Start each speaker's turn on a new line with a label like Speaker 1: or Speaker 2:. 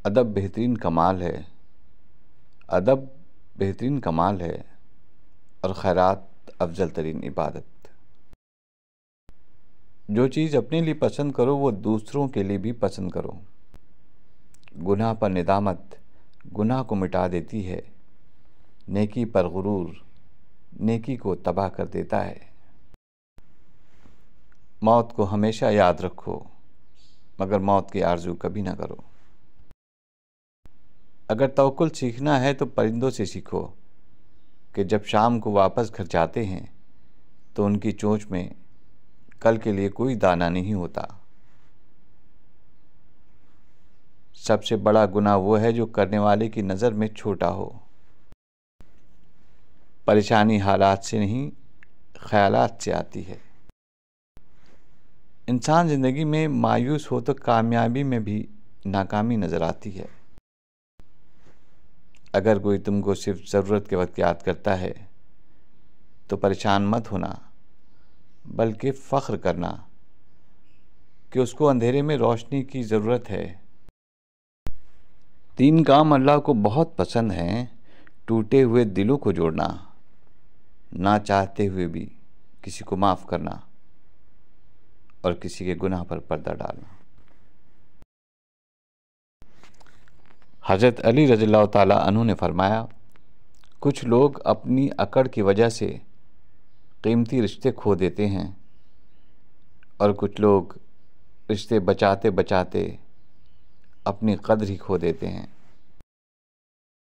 Speaker 1: अदब बेहतरीन कमाल है। अदब बेहतरीन कमाल है और खैरात अफजल तरीन इबादत। जो चीज़ अपने लिए पसंद करो वो दूसरों के लिए भी पसंद करो। गुनाह पर निदामत गुनाह को मिटा देती है। नेकी पर गुरूर नेकी को तबाह कर देता है। मौत को हमेशा याद रखो मगर मौत की आरज़ू कभी ना करो। अगर तवक्कुल सीखना है तो परिंदों से सीखो कि जब शाम को वापस घर जाते हैं तो उनकी चोंच में कल के लिए कोई दाना नहीं होता। सबसे बड़ा गुनाह वो है जो करने वाले की नज़र में छोटा हो। परेशानी हालात से नहीं ख्यालात से आती है। इंसान ज़िंदगी में मायूस हो तो कामयाबी में भी नाकामी नज़र आती है। अगर कोई तुमको सिर्फ ज़रूरत के वक्त याद करता है तो परेशान मत होना बल्कि फ़ख्र करना कि उसको अंधेरे में रोशनी की ज़रूरत है। 3 काम अल्लाह को बहुत पसंद हैं। टूटे हुए दिलों को जोड़ना, ना चाहते हुए भी किसी को माफ़ करना और किसी के गुनाह पर पर्दा डालना। हज़रत अली रज़ियल्लाहु ताला अन्हु ने फरमाया, कुछ लोग अपनी अकड़ की वजह से कीमती रिश्ते खो देते हैं और कुछ लोग रिश्ते बचाते बचाते अपनी कद्र ही खो देते हैं।